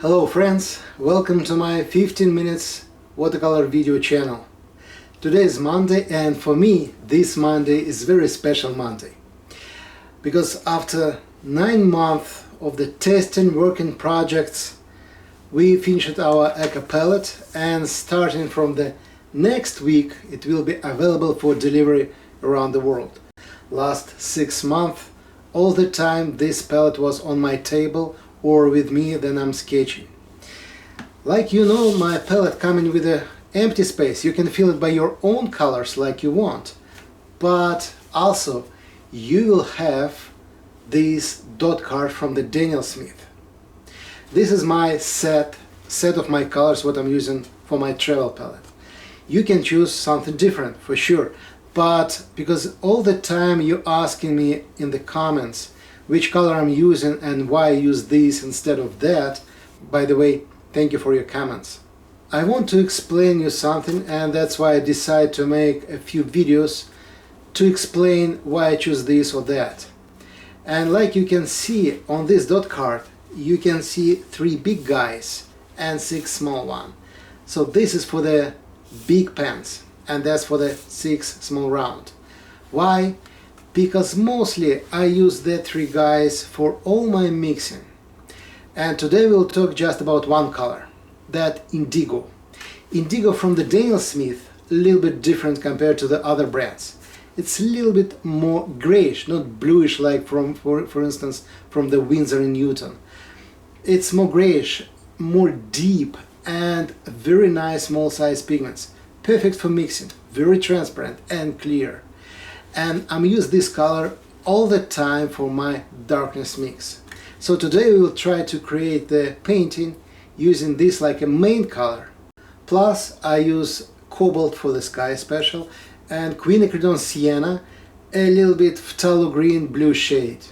Hello friends, welcome to my 15 minutes watercolor video channel. Today is Monday, and for me this Monday is very special Monday because after 9 months of the testing working projects we finished our Eco palette, and starting from the next week it will be available for delivery around the world. Last 6 months all the time this palette was on my table or with me then I'm sketching. Like you know, my palette coming with an empty space. You can fill it by your own colors like you want, but also you will have this dot card from the Daniel Smith. This is my set of my colors what I'm using for my travel palette. You can choose something different for sure, but because all the time you're asking me in the comments which color I'm using and why I use this instead of that. By the way, thank you for your comments. I want to explain you something, and that's why I decided to make a few videos to explain why I choose this or that. And like you can see on this dot card, you can see 3 big guys and 6 small ones. So this is for the big pens and that's for the 6 small round. Why? Because mostly I use the 3 guys for all my mixing. And today we'll talk just about one color, that Indigo. Indigo from the Daniel Smith, a little bit different compared to the other brands. It's a little bit more grayish, not bluish like for instance from the Winsor & Newton. It's more grayish, more deep, and very nice small size pigments. Perfect for mixing, very transparent and clear. And I'm using this color all the time for my darkness mix. So today we will try to create the painting using this like a main color. Plus I use cobalt for the sky special and quinacridone sienna, a little bit phthalo green blue shade.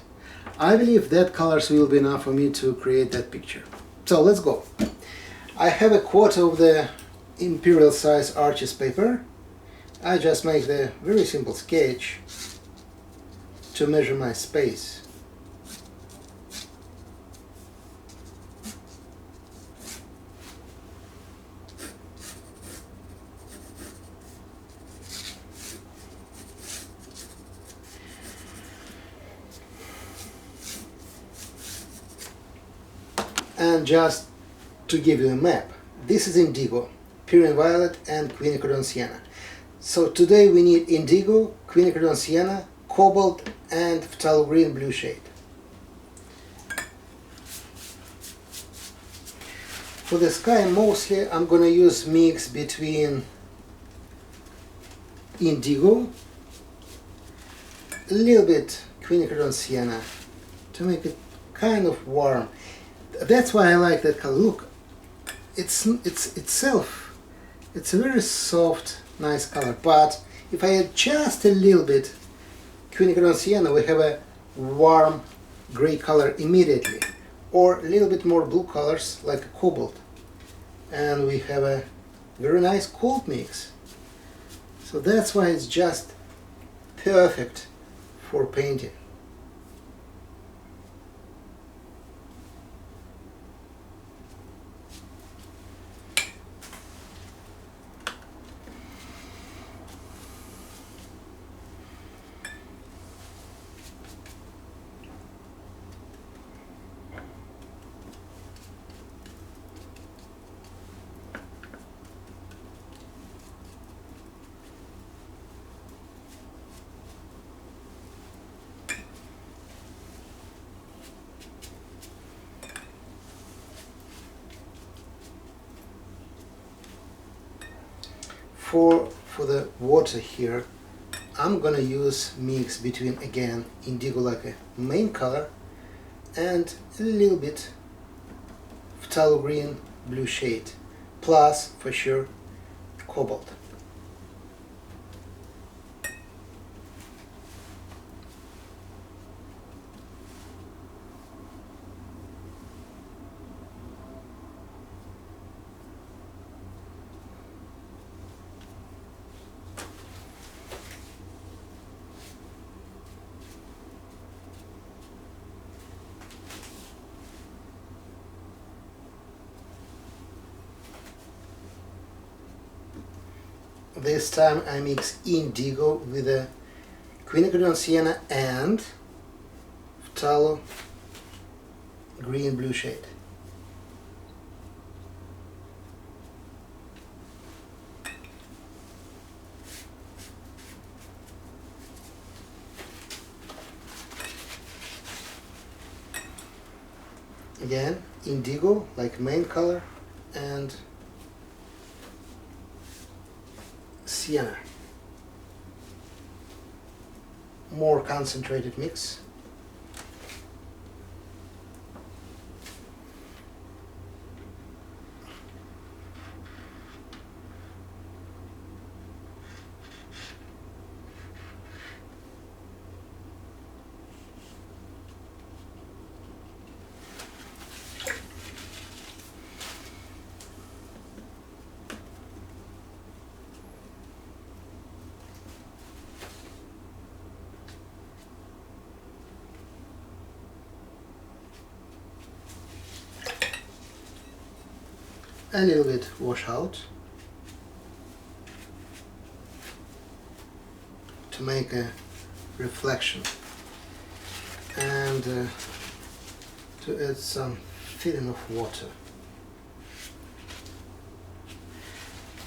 I believe that colors will be enough for me to create that picture. So let's go. I have a quarter of the imperial size Arches paper. I just make the very simple sketch to measure my space. And just to give you a map, this is Indigo, Pyrenean Violet and quinacridone sienna. So today we need Indigo, quinacridone sienna, cobalt and phthalo green blue shade. For the sky mostly I'm gonna use mix between Indigo, a little bit quinacridone sienna to make it kind of warm. That's why I like that color. Look, it's a very soft, nice color, but if I add just a little bit quinacridone sienna, we have a warm gray color immediately, or a little bit more blue colors like a cobalt, and we have a very nice cold mix. So that's why it's just perfect for painting. For the water here, I'm gonna use mix between again Indigo like a main color and a little bit phthalo green blue shade, plus for sure cobalt. This time I mix Indigo with a quinacridone sienna and phthalo green blue shade. Again, Indigo like main color and sienna. More concentrated mix. A little bit wash out to make a reflection and to add some filling of water.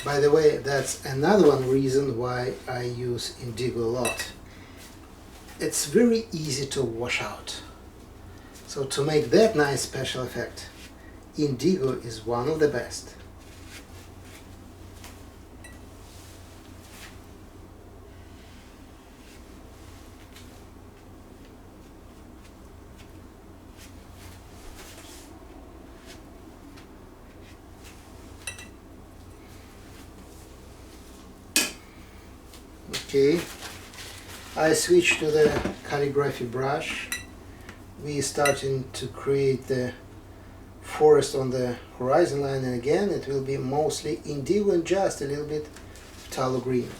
By the way, that's another one reason why I use Indigo a lot. It's very easy to wash out. So to make that nice special effect, Indigo is one of the best. Okay, I switch to the calligraphy brush. We starting to create the forest on the horizon line, and again it will be mostly Indigo and just a little bit phthalo green.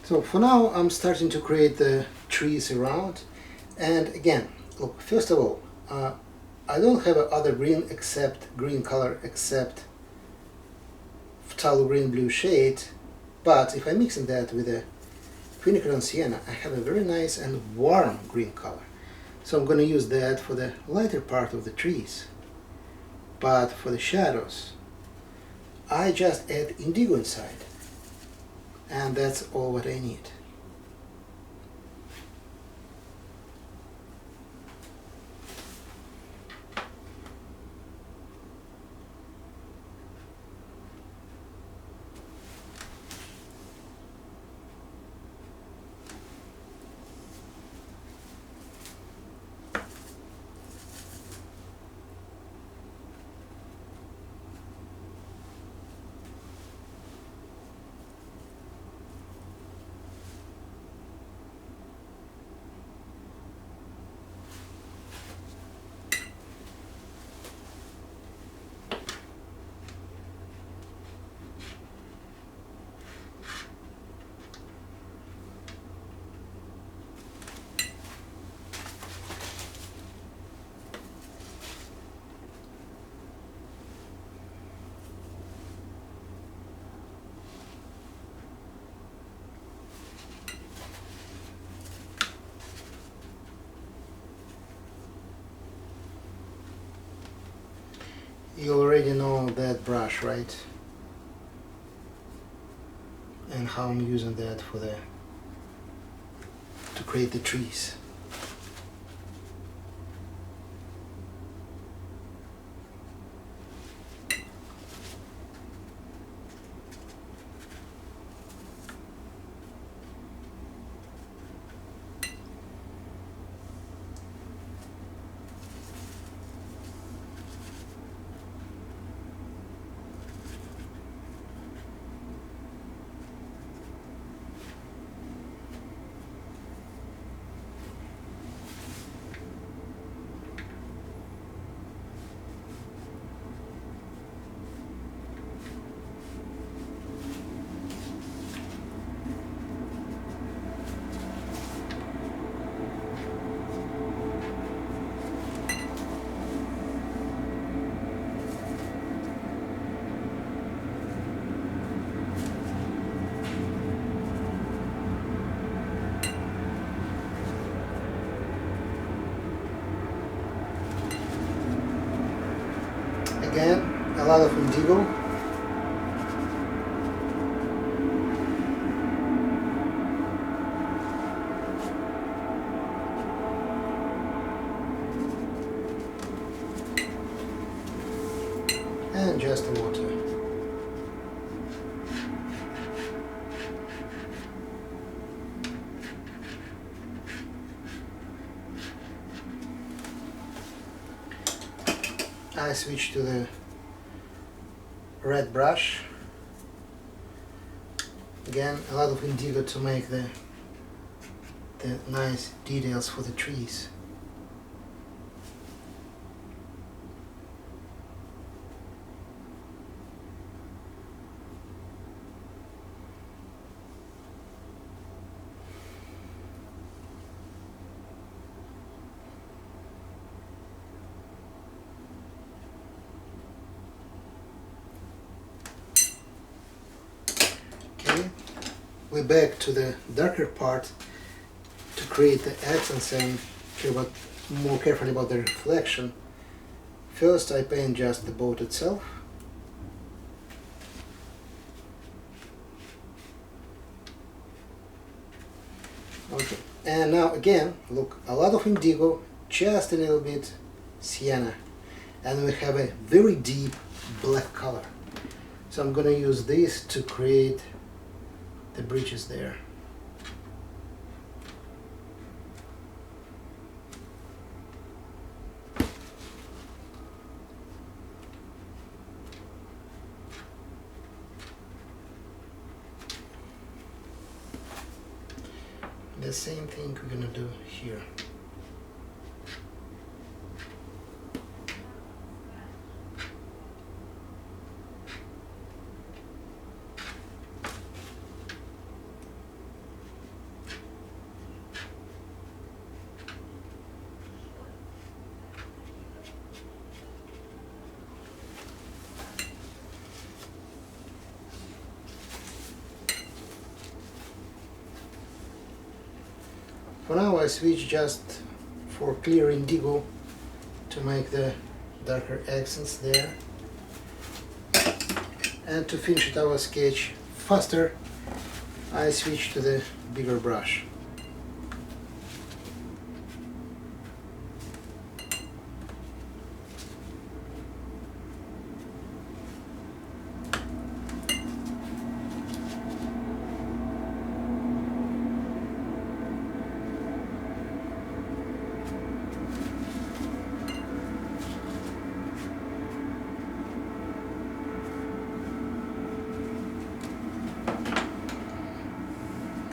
So for now I'm starting to create the trees around, and again, look, first of all, I don't have other green color except phthalo green blue shade, but if I mix that with a quinacridone sienna, I have a very nice and warm green color. So I'm going to use that for the lighter part of the trees. But for the shadows, I just add Indigo inside. And that's all what I need. You already know that brush, right? And how I'm using that to create the trees. Again, a lot of indigo. And just the water. I switch to the red brush. Again, a lot of indigo to make the nice details for the trees. We're back to the darker part to create the accents and care more carefully about the reflection. First I paint just the boat itself. Okay, and now again, look, a lot of indigo, just a little bit sienna, and we have a very deep black color. So I'm gonna use this to create the bridges there. The same thing we're gonna do here. For now I switch just for clear indigo to make the darker accents there. And to finish our sketch faster, I switch to the bigger brush.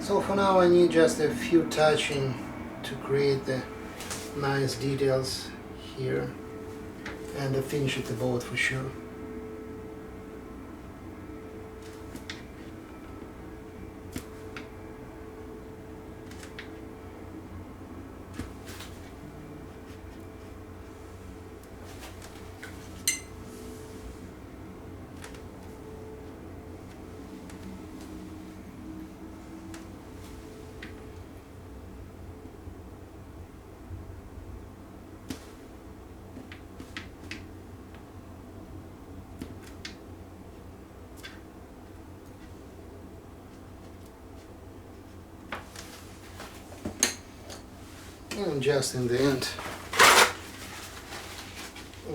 So for now I need just a few touching to create the nice details here and the finish at the boat for sure. And just in the end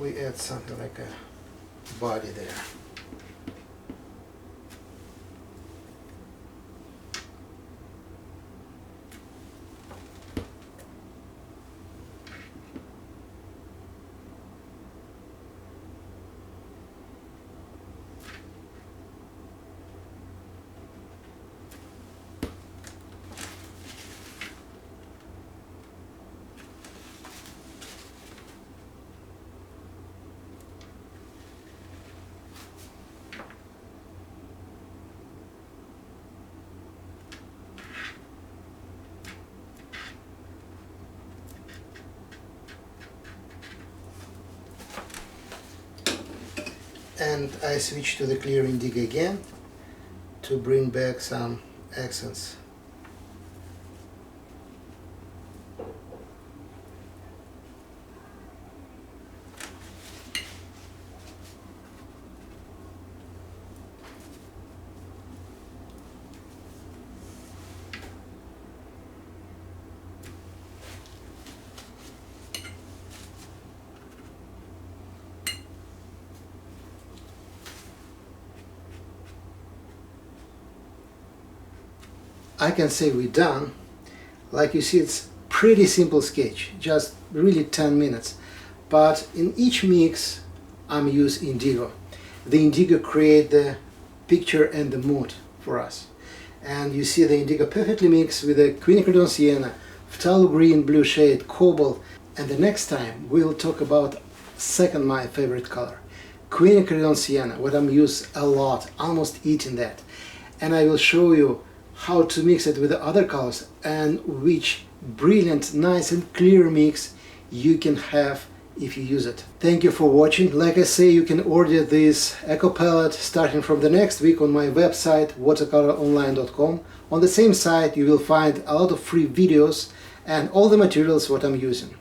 we add something like a body there. And I switch to the clear Indigo again to bring back some accents. I can say we're done. Like you see, it's pretty simple sketch, just really 10 minutes. But in each mix I'm use Indigo. The Indigo create the picture and the mood for us. And you see the Indigo perfectly mixed with the quinacridone sienna, phthalo green, blue shade, cobalt. And the next time we'll talk about second my favorite color, quinacridone sienna, what I'm use a lot, almost eating that. And I will show you how to mix it with the other colors and which brilliant, nice and clear mix you can have if you use it. Thank you for watching. Like I say, you can order this Eco palette starting from the next week on my website watercoloronline.com. On the same site you will find a lot of free videos and all the materials what I'm using.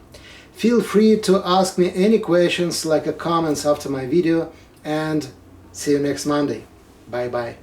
Feel free to ask me any questions like comments after my video, and see you next Monday. Bye bye.